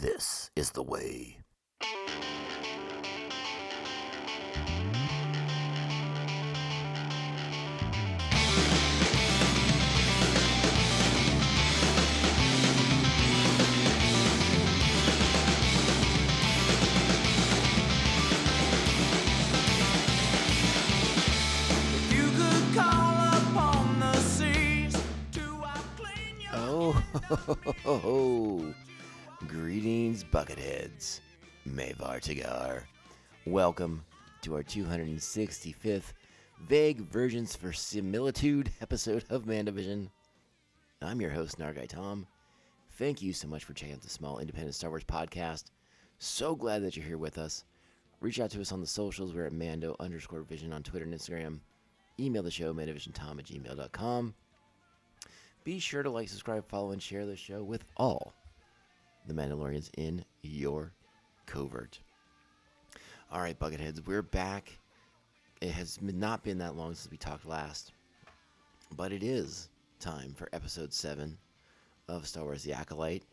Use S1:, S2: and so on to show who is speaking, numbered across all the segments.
S1: This is the way. Oh, greetings, Bucketheads. Mavar Tagar. Welcome to our 265th Vague Versions for Similitude episode of Mandovision. I'm your host, Nargai Tom. Thank you so much for checking out the small independent Star Wars podcast. So glad that you're here with us. Reach out to us on the socials. We're at Mando_Vision on Twitter and Instagram. Email the show, mandovisiontom@gmail.com. Be sure to like, subscribe, follow, and share the show with all the Mandalorians in your covert. All right, Bucketheads, we're back. It has not been that long since we talked last, but it is time for episode 7 of Star Wars: The Acolyte.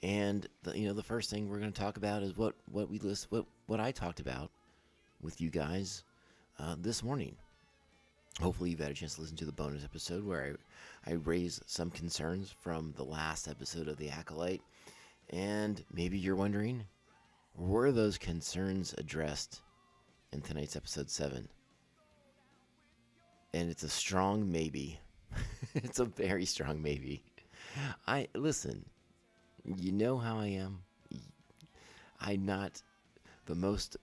S1: And the first thing we're going to talk about is what I talked about with you guys this morning. Hopefully you've had a chance to listen to the bonus episode where I raised some concerns from the last episode of The Acolyte. And maybe you're wondering, were those concerns addressed in tonight's episode 7? And it's a strong maybe. It's a very strong maybe. Listen, you know how I am. I'm not the most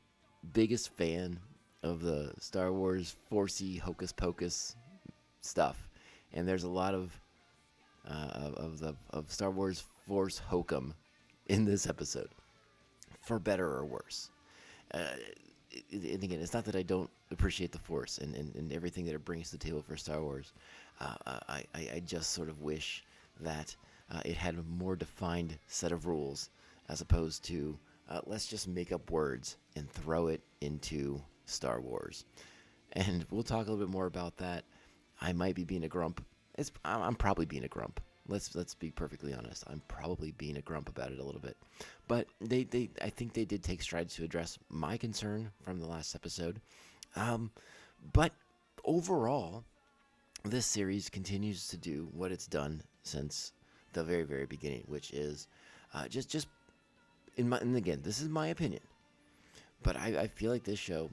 S1: biggest fan of the Star Wars Forcey hocus pocus stuff, and there's a lot of Star Wars Force hokum in this episode, for better or worse. And again, it's not that I don't appreciate the Force and everything that it brings to the table for Star Wars. I just sort of wish that it had a more defined set of rules, as opposed to let's just make up words and throw it into Star Wars. And we'll talk a little bit more about that. I might be being a grump. I'm probably being a grump. Let's be perfectly honest. I'm probably being a grump about it a little bit. But I think they did take strides to address my concern from the last episode. But overall, this series continues to do what it's done since the very, very beginning, which is just and again, this is my opinion, but I feel like this show,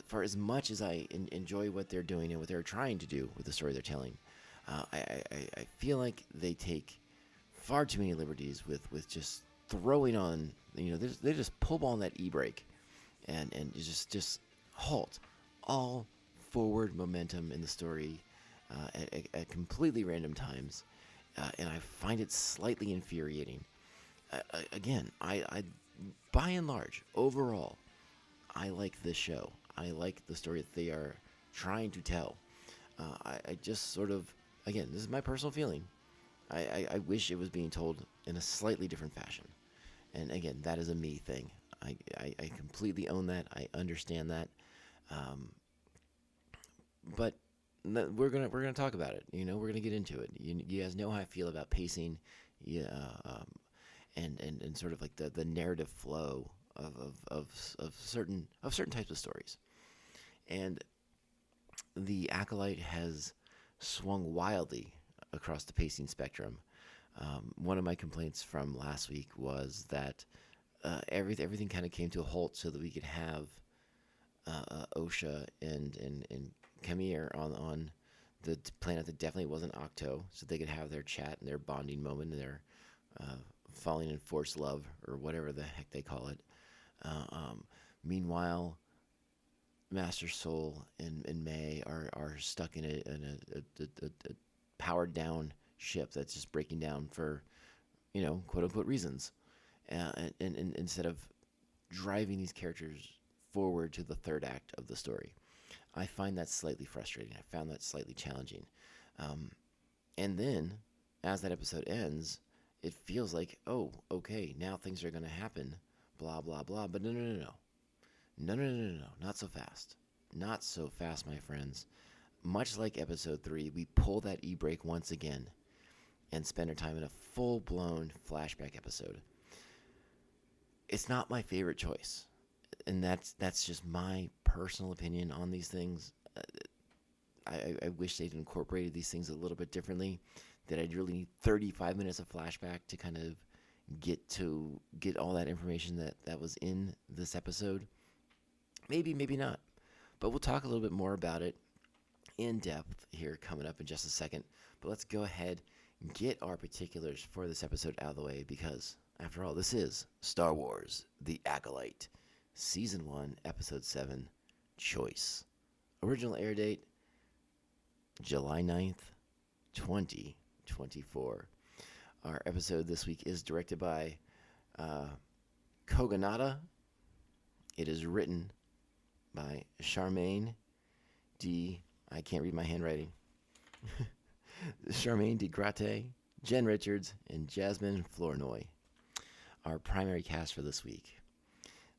S1: for as much as I enjoy what they're doing and what they're trying to do with the story they're telling, I feel like they take far too many liberties with just throwing on, they just pull on that e-brake and just halt all forward momentum in the story at completely random times, and I find it slightly infuriating. Again, I by and large, overall, I like this show. I like the story that they are trying to tell. I just sort of, again, this is my personal feeling. I wish it was being told in a slightly different fashion. And again, that is a me thing. I completely own that. I understand that. But we're gonna talk about it. We're gonna get into it. You guys know how I feel about pacing. Yeah. And sort of like the narrative flow of certain types of stories. And the Acolyte has swung wildly across the pacing spectrum. One of my complaints from last week was that everything kind of came to a halt so that we could have Osha and Kamir on the planet that definitely wasn't Octo, so they could have their chat and their bonding moment and their falling in force love, or whatever the heck they call it. Meanwhile, Master Soul and May are stuck in a powered down ship that's just breaking down for, quote unquote reasons. And instead of driving these characters forward to the third act of the story, I find that slightly frustrating. I found that slightly challenging. And then, as that episode ends, it feels like, oh, okay, now things are going to happen, blah, blah, blah. But no. Not so fast. Not so fast, my friends. Much like episode 3, we pull that e-brake once again and spend our time in a full-blown flashback episode. It's not my favorite choice, and that's just my personal opinion on these things. I wish they'd incorporated these things a little bit differently. That I'd really need 35 minutes of flashback to kind of get all that information that was in this episode. Maybe, maybe not. But we'll talk a little bit more about it in depth here coming up in just a second. But let's go ahead and get our particulars for this episode out of the way because, after all, this is Star Wars The Acolyte, Season 1, Episode 7, Choice. Original air date, July 9th, 2024. Our episode this week is directed by Kogonada. It is written by Charmaine D. I can't read my handwriting. Charmaine D. Gratte, Jen Richards, and Jasmine Flournoy. Our primary cast for this week: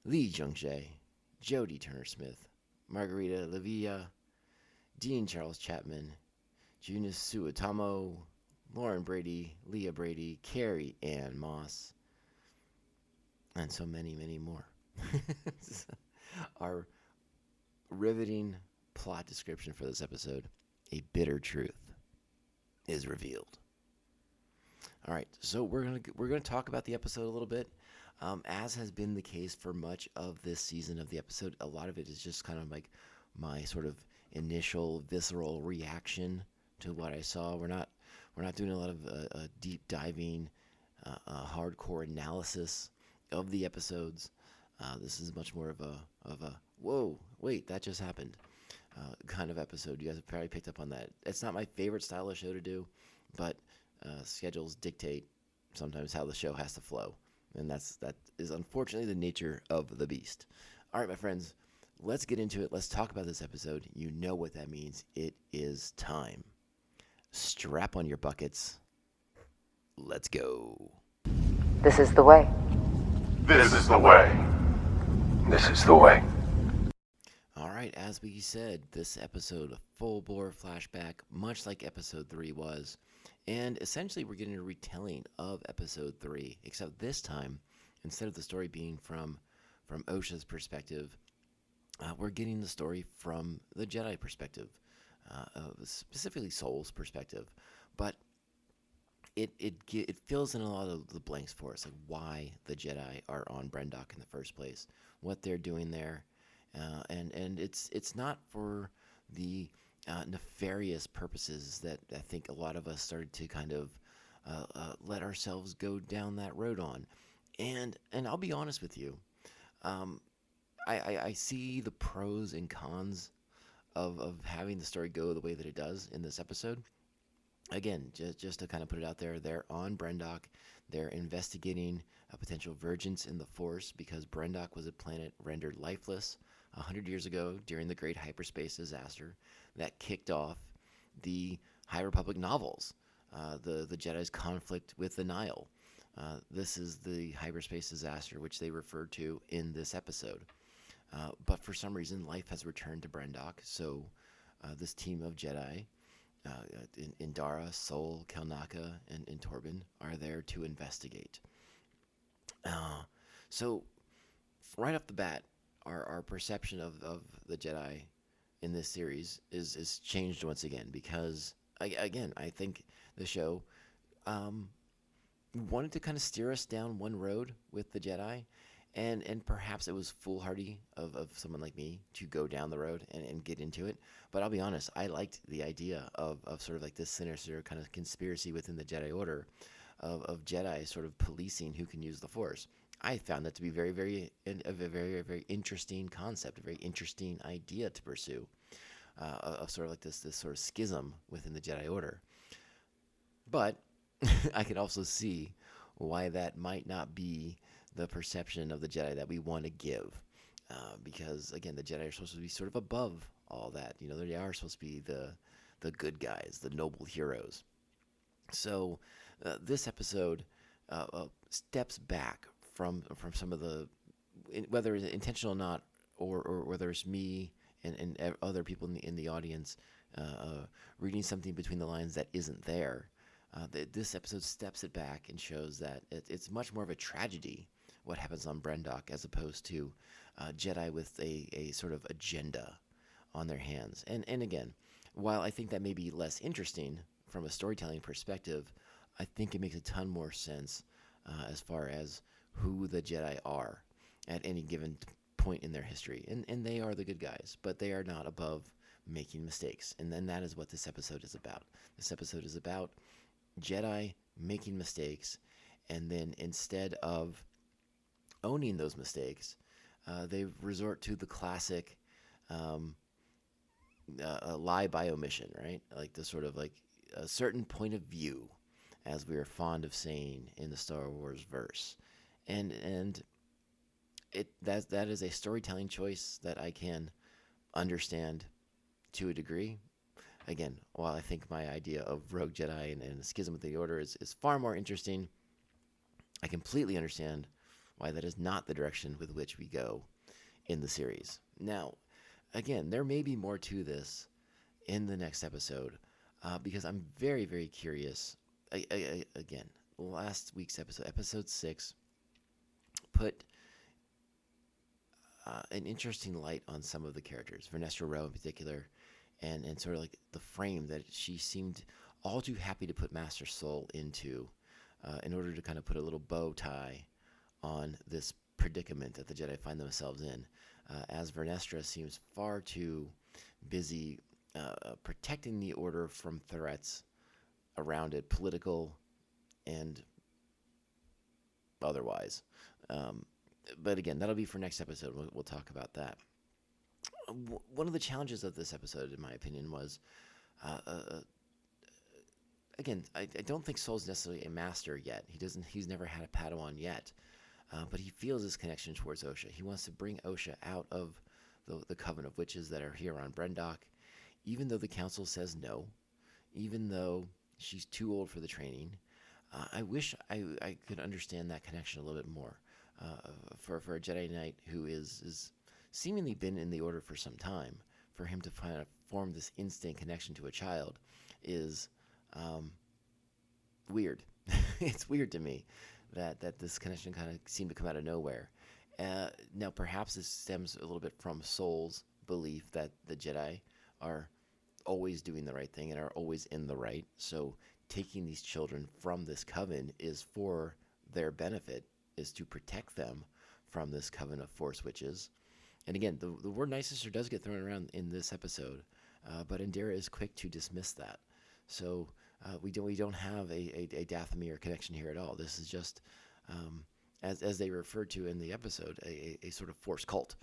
S1: Lee Jung-jae, Jodie Turner-Smith, Margarita Levia, Dean Charles Chapman, Junius Suotamo, Lauren Brady, Leah Brady, Carrie Ann Moss, and so many, many more. Our riveting plot description for this episode: a bitter truth is revealed. All right, so we're gonna talk about the episode a little bit. As has been the case for much of this season of the episode, a lot of it is just kind of like my sort of initial visceral reaction to what I saw. We're not doing a lot of deep diving, hardcore analysis of the episodes. This is much more of a whoa, wait, that just happened kind of episode. You guys have probably picked up on that. It's not my favorite style of show to do, but schedules dictate sometimes how the show has to flow, and that is unfortunately the nature of the beast. All right, my friends, let's get into it. Let's talk about this episode. You know what that means. It is time. Strap on your buckets. Let's go.
S2: This is the way.
S3: This is the way. This is the way.
S1: All right, as we said, this episode, a full-bore flashback, much like Episode 3 was. And essentially, we're getting a retelling of Episode 3, except this time, instead of the story being from Osha's perspective, we're getting the story from the Jedi perspective, specifically Soul's perspective. But it fills in a lot of the blanks for us, like why the Jedi are on Brendok in the first place, what they're doing there, and it's not for the nefarious purposes that I think a lot of us started to kind of let ourselves go down that road on. And I'll be honest with you, I see the pros and cons of having the story go the way that it does in this episode. Again, just to kind of put it out there, they're on Brendok. They're investigating a potential vergence in the Force because Brendok was a planet rendered lifeless 100 years ago during the Great Hyperspace Disaster that kicked off the High Republic novels, the Jedi's conflict with the Nihil. This is the hyperspace disaster which they refer to in this episode. But for some reason, life has returned to Brendok, so this team of Jedi, Indara, Soul, Kelnaka, and Torben, are there to investigate. So right off the bat, our perception of the Jedi in this series is changed once again because, again, I think the show wanted to kind of steer us down one road with the Jedi, and perhaps it was foolhardy of someone like me to go down the road and get into it. But I'll be honest, I liked the idea of sort of like this sinister kind of conspiracy within the Jedi Order of Jedi sort of policing who can use the Force. I found that to be very, very interesting concept, a very interesting idea to pursue, of sort of like this sort of schism within the Jedi Order. But I can also see why that might not be the perception of the Jedi that we want to give, because again, the Jedi are supposed to be sort of above all that. You know, they are supposed to be the good guys, the noble heroes. So this episode steps back from some of the, whether it's intentional or not, or whether it's me and other people in the audience reading something between the lines that isn't there. This episode steps it back and shows that it's much more of a tragedy what happens on Brendok as opposed to Jedi with a sort of agenda on their hands. And again, while I think that may be less interesting from a storytelling perspective, I think it makes a ton more sense as far as who the Jedi are at any given point in their history. And they are the good guys, but they are not above making mistakes. And then that is what this episode is about. This episode is about Jedi making mistakes, and then instead of owning those mistakes, they resort to the classic lie by omission, right? Like the sort of like a certain point of view, as we are fond of saying in the Star Wars verse, and that is a storytelling choice that I can understand to a degree. Again, while I think my idea of Rogue Jedi and Schism with the Order is far more interesting, I completely understand why that is not the direction with which we go in the series. Now, again, there may be more to this in the next episode because I'm very, very curious. Again, last week's episode, episode 6, put an interesting light on some of the characters, Vernestra Rowe in particular, and sort of like the frame that she seemed all too happy to put Master Soul into in order to kind of put a little bow tie on this predicament that the Jedi find themselves in, as Vernestra seems far too busy protecting the Order from threats around it, political and otherwise. But again, that'll be for next episode. We'll talk about that. One of the challenges of this episode, in my opinion, was again, I don't think Soul's necessarily a master yet. He's never had a Padawan yet, but he feels his connection towards Osha. He wants to bring Osha out of the coven of witches that are here on Brendok, even though the council says no, even though she's too old for the training. I wish I could understand that connection a little bit more. For a Jedi Knight who is seemingly been in the Order for some time, for him to kind of form this instant connection to a child is weird. It's weird to me that this connection kind of seemed to come out of nowhere. Now, perhaps this stems a little bit from Soul's belief that the Jedi are always doing the right thing and are always in the right. So taking these children from this coven is for their benefit, is to protect them from this coven of Force witches. And again, the word Night Sister does get thrown around in this episode, but Indira is quick to dismiss that. So we don't have a Dathomir connection here at all. This is just, as they referred to in the episode, a sort of Force cult.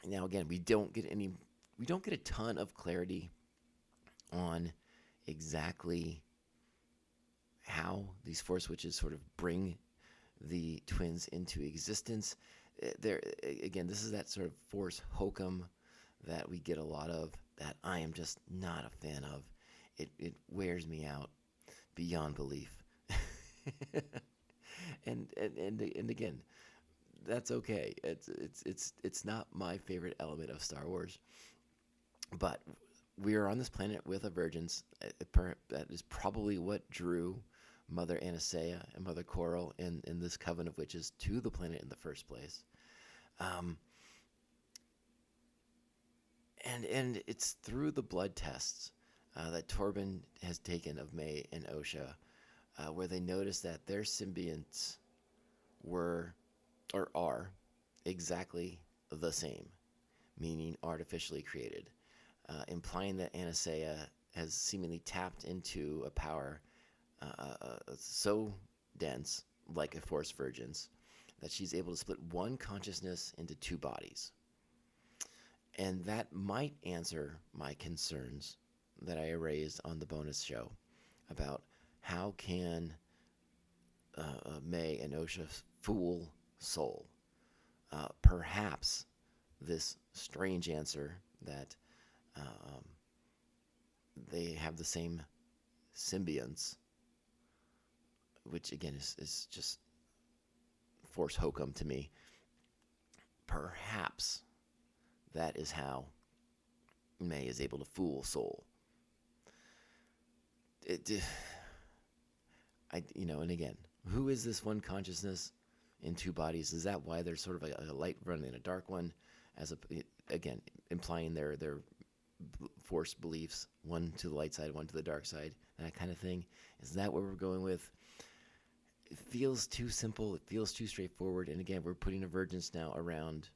S1: Now again, we don't get a ton of clarity on exactly how these Force witches sort of bring the twins into existence. There again, this is that sort of Force hokum that we get a lot of, that I am just not a fan of. It wears me out beyond belief. and again, that's okay. It's not my favorite element of Star Wars, but we are on this planet with a virgins. That is probably what drew Mother Anastasia and Mother Coral and this coven of witches to the planet in the first place. And it's through the blood tests that Torben has taken of May and Osha, where they noticed that their symbionts were, or are, exactly the same, meaning artificially created, implying that Anastasia has seemingly tapped into a power so dense, like a Force Virgin's, that she's able to split one consciousness into two bodies. And that might answer my concerns that I raised on the bonus show about how can May and Osha fool Soul. Perhaps this strange answer that they have the same symbionts, which again is just Force hokum to me. Perhaps that is how May is able to fool Soul. it, and again, who is this one consciousness in two bodies? Is that why there's sort of a light one and a dark one, again implying their force beliefs, one to the light side, one to the dark side, that kind of thing? Is that what we're going with? It feels too simple. It feels too straightforward. And again, we're putting a vengeance now around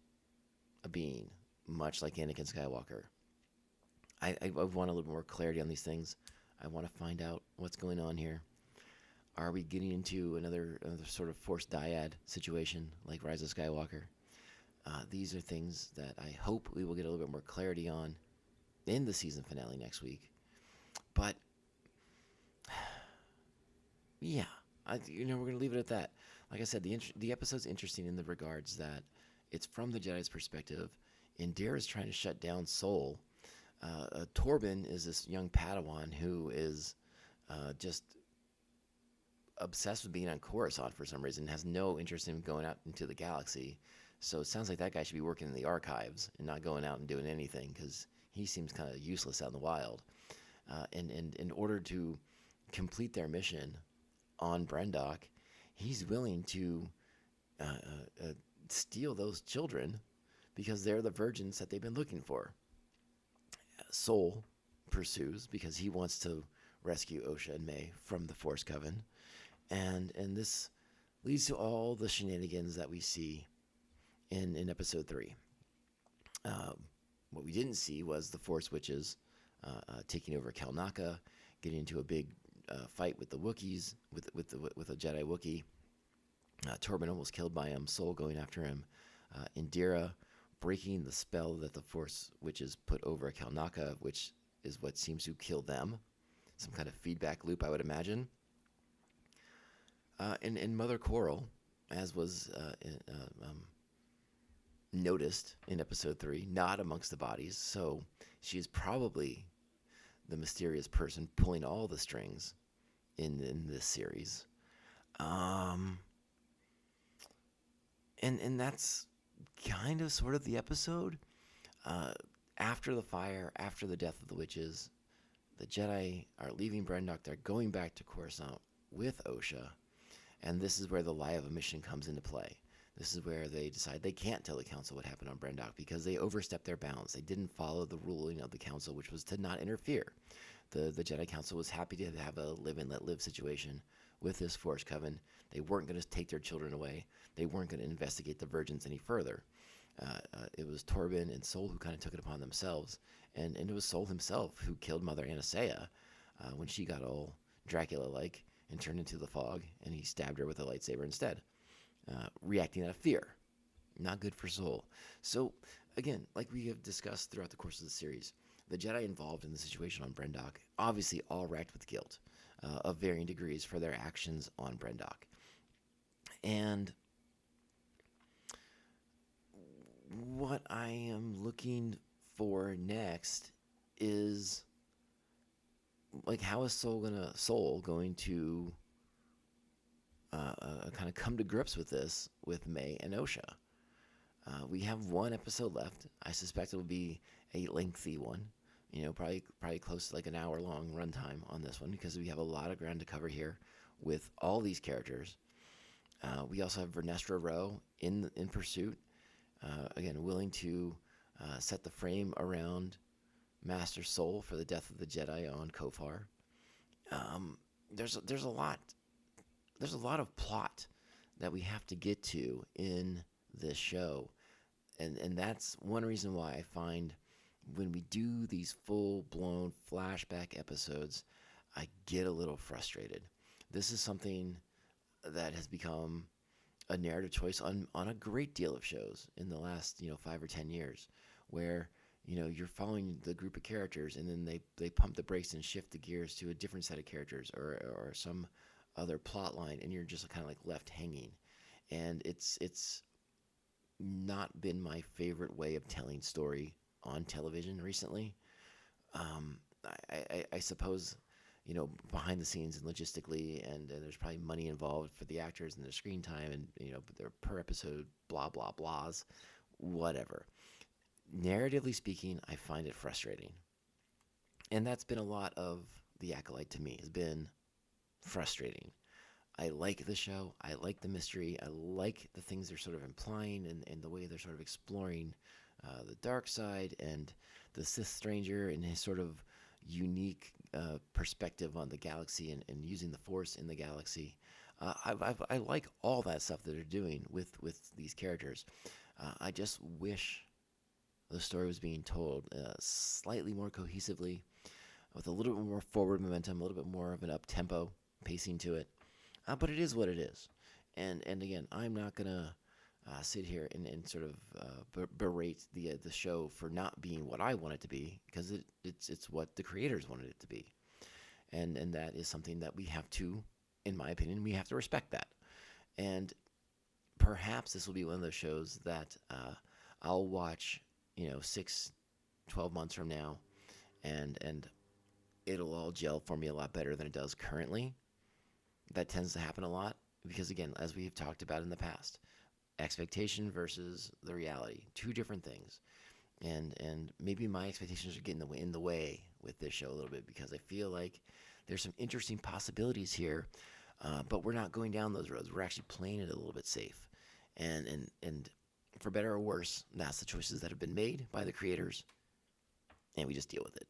S1: a being, much like Anakin Skywalker. I want a little more clarity on these things. I want to find out what's going on here. Are we getting into another sort of force dyad situation like Rise of Skywalker? These are things that I hope we will get a little bit more clarity on in the season finale next week. But yeah, we're going to leave it at that. Like I said, the episode's interesting in the regards that it's from the Jedi's perspective. Indira is trying to shut down Soul. Torben is this young Padawan who is just obsessed with being on Coruscant for some reason, has no interest in going out into the galaxy. So it sounds like that guy should be working in the archives and not going out and doing anything, because he seems kind of useless out in the wild. And in order to complete their mission on Brendok, he's willing to steal those children because they're the virgins that they've been looking for. Soul pursues because he wants to rescue Osha and May from the Force Coven. And this leads to all the shenanigans that we see in Episode 3. What we didn't see was the Force Witches taking over Kalnaka, getting into a big fight with the Wookiees, with a Jedi Wookiee. Torben almost killed by him, Soul going after him. Indira breaking the spell that the Force Witches put over Kalnaka, which is what seems to kill them. Some kind of feedback loop, I would imagine. And Mother Coral, as was noticed in Episode 3, not amongst the bodies. So she is probably the mysterious person pulling all the strings in this series. And that's kind of sort of the episode. After the fire, after the death of the witches, the Jedi are leaving Brendok. They're going back to Coruscant with Osha. And this is where the lie of omission comes into play. This is where they decide they can't tell the council what happened on Brendok because they overstepped their bounds. They didn't follow the ruling of the council, which was to not interfere. The Jedi Council was happy to have a live and let live situation with this Force Coven. They weren't going to take their children away. They weren't going to investigate the virgins any further. It was Torben and Soul who kind of took it upon themselves. And it was Soul himself who killed Mother Anastasia when she got all Dracula-like and turned into the fog, and he stabbed her with a lightsaber instead, reacting out of fear. Not good for Soul. So, again, like we have discussed throughout the course of the series, the Jedi involved in the situation on Brendok obviously all racked with guilt of varying degrees for their actions on Brendok. And what I am looking for next is, like, how is Soul going to kind of come to grips with this with May and Osha? We have one episode left. I suspect it'll be a lengthy one. Probably close to like an hour-long runtime on this one because we have a lot of ground to cover here with all these characters. We also have Vernestra Rowe in pursuit, again, willing to set the frame around Master Soul for the death of the Jedi on Kofar. There's a lot of plot that we have to get to in this show, and that's one reason why I find when we do these full-blown flashback episodes, I get a little frustrated. This is something that has become a narrative choice on a great deal of shows in the last 5 or 10 years, where you're following the group of characters and then they pump the brakes and shift the gears to a different set of characters or some other plot line, and you're just kind of like left hanging. And it's not been my favorite way of telling story on television recently. I suppose behind the scenes and logistically, and there's probably money involved for the actors and their screen time, and their per episode blah blah blahs, whatever. Narratively speaking, I find it frustrating, and that's been a lot of The Acolyte to me has been frustrating. I like the show. I like the mystery. I like the things they're sort of implying and the way they're sort of exploring the dark side and the Sith Stranger and his sort of unique perspective on the galaxy and using the Force in the galaxy. I like all that stuff that they're doing with these characters. I just wish the story was being told slightly more cohesively, with a little bit more forward momentum, a little bit more of an up tempo pacing to it. But it is what it is, and again, I'm not gonna sit here and sort of berate the show for not being what I want it to be, because it's what the creators wanted it to be, and that is something that we have to, in my opinion, we have to respect that. And perhaps this will be one of those shows that I'll watch, 6, 12 months from now, and it'll all gel for me a lot better than it does currently. That tends to happen a lot because, again, as we've talked about in the past, expectation versus the reality, two different things. And maybe my expectations are getting in the way with this show a little bit, because I feel like there's some interesting possibilities here, but we're not going down those roads. We're actually playing it a little bit safe, and for better or worse, that's the choices that have been made by the creators, and we just deal with it.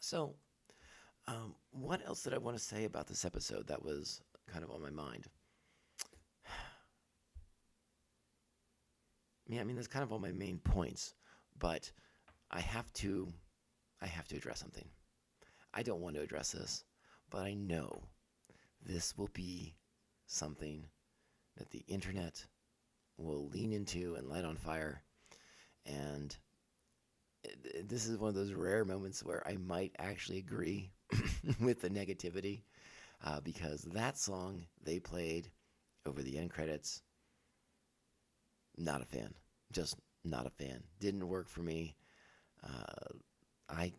S1: So, what else did I want to say about this episode that was kind of on my mind? Yeah, I mean, that's kind of all my main points, but I have to address something. I don't want to address this, but I know this will be something that the internet will lean into and light on fire, and this is one of those rare moments where I might actually agree with the negativity, because that song they played over the end credits, not a fan. Just not a fan. Didn't work for me. I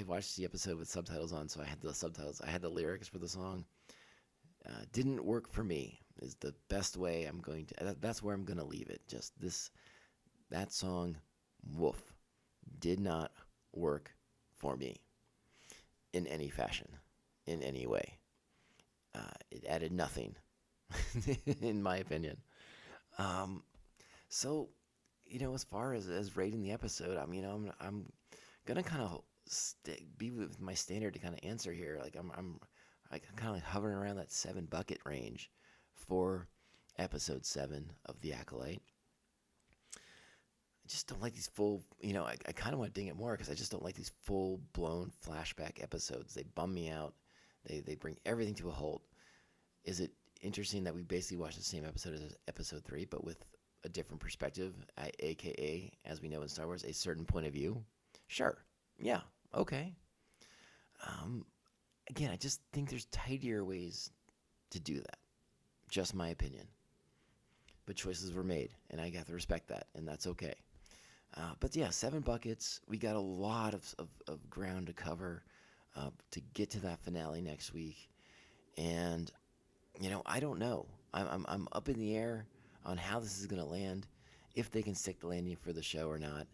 S1: watched the episode with subtitles on, so I had the subtitles. I had the lyrics for the song. Didn't work for me. Is the best way I'm going to. That's where I'm going to leave it. Just that song, woof, did not work for me in any fashion, in any way. It added nothing, in my opinion. So, as far as rating the episode, I mean, I'm gonna kind of be with my standard to kind of answer here. Like I'm kind of like hovering around that 7 bucket range for episode 7 of The Acolyte. I just don't like these full, I kind of want to ding it more because I just don't like these full blown flashback episodes. They bum me out. They bring everything to a halt. Is it interesting that we basically watched the same episode as episode 3, but with a different perspective, aka, as we know in Star Wars, a certain point of view? Sure. Yeah. Okay. Again, I just think there's tidier ways to do that. Just my opinion. But choices were made, and I got to respect that, and that's okay. But yeah, 7 buckets. We got a lot of ground to cover to get to that finale next week. And, I don't know. I'm up in the air on how this is going to land, if they can stick the landing for the show or not.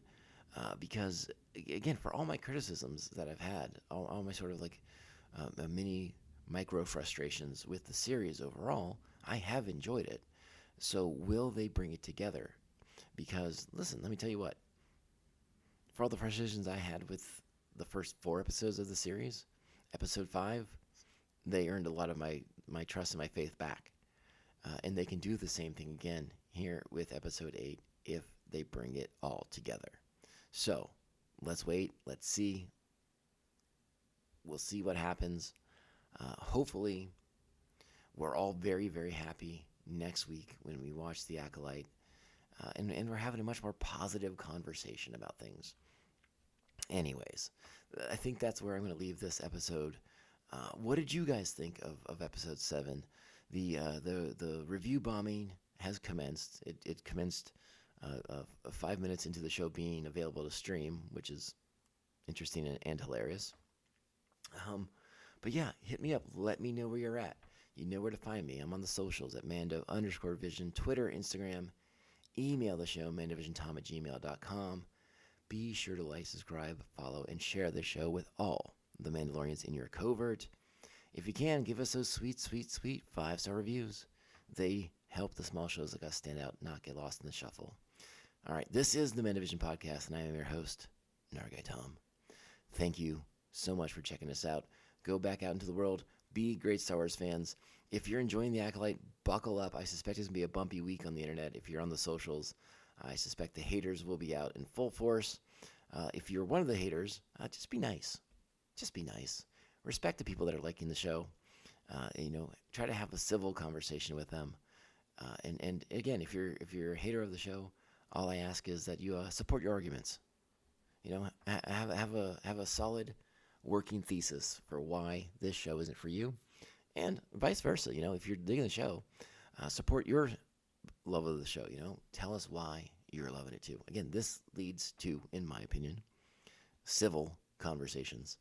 S1: Because, again, for all my criticisms that I've had, all my sort of like mini micro frustrations with the series overall, I have enjoyed it. So will they bring it together? Because, listen, let me tell you what. For all the frustrations I had with the first 4 episodes of the series, episode 5, they earned a lot of my trust and my faith back. And they can do the same thing again here with episode 8 if they bring it all together. So, let's wait. Let's see. We'll see what happens. Hopefully, we're all very, very happy next week when we watch The Acolyte. And we're having a much more positive conversation about things. Anyways, I think that's where I'm going to leave this episode. What did you guys think of episode 7? The review bombing has commenced. It commenced 5 minutes into the show being available to stream, which is interesting and hilarious. But yeah, hit me up. Let me know where you're at. You know where to find me. I'm on the socials at Mando_Vision, Twitter, Instagram. Email the show, mandovisiontom@gmail.com. Be sure to like, subscribe, follow, and share the show with all The Mandalorians in your covert. If you can, give us those sweet, sweet, sweet 5-star reviews. They help the small shows like us stand out, not get lost in the shuffle. All right, this is the Mandivision Podcast, and I am your host, Nargai Tom. Thank you so much for checking us out. Go back out into the world. Be great Star Wars fans. If you're enjoying The Acolyte, buckle up. I suspect it's going to be a bumpy week on the internet. If you're on the socials, I suspect the haters will be out in full force. If you're one of the haters, just be nice. Just be nice. Respect the people that are liking the show. Try to have a civil conversation with them. And again, if you're a hater of the show, all I ask is that you support your arguments. Have a solid working thesis for why this show isn't for you, and vice versa. If you're digging the show, support your love of the show. Tell us why you're loving it too. Again, this leads to, in my opinion, civil conversations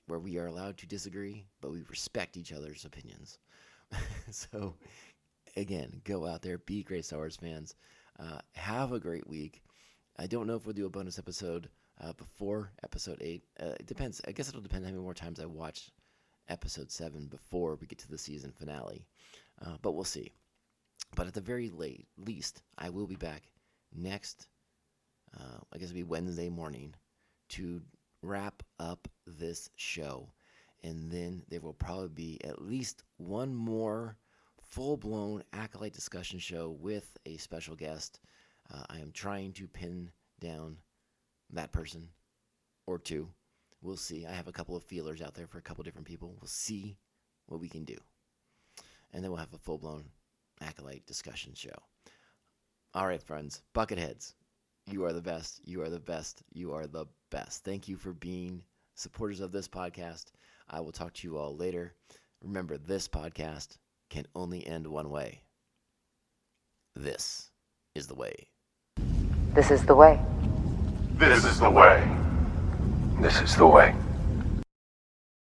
S1: where we are allowed to disagree, but we respect each other's opinions. So, again, go out there, be great Star Wars fans. Have a great week. I don't know if we'll do a bonus episode before episode 8. It depends. I guess it'll depend how many more times I watch episode 7 before we get to the season finale. But we'll see. But at the very least, I will be back next, I guess it'll be Wednesday morning, to wrap up this show. And then there will probably be at least one more full-blown Acolyte discussion show with a special guest. I am trying to pin down that person or two. We'll see. I have a couple of feelers out there for a couple different people. We'll see what we can do. And then we'll have a full-blown Acolyte discussion show. All right, friends. Bucketheads. You are the best. You are the best. You are the best. Thank you for being supporters of this podcast. I will talk to you all later. Remember, this podcast can only end one way. This is the way.
S2: This is the way.
S3: This is the way.
S4: This is the way.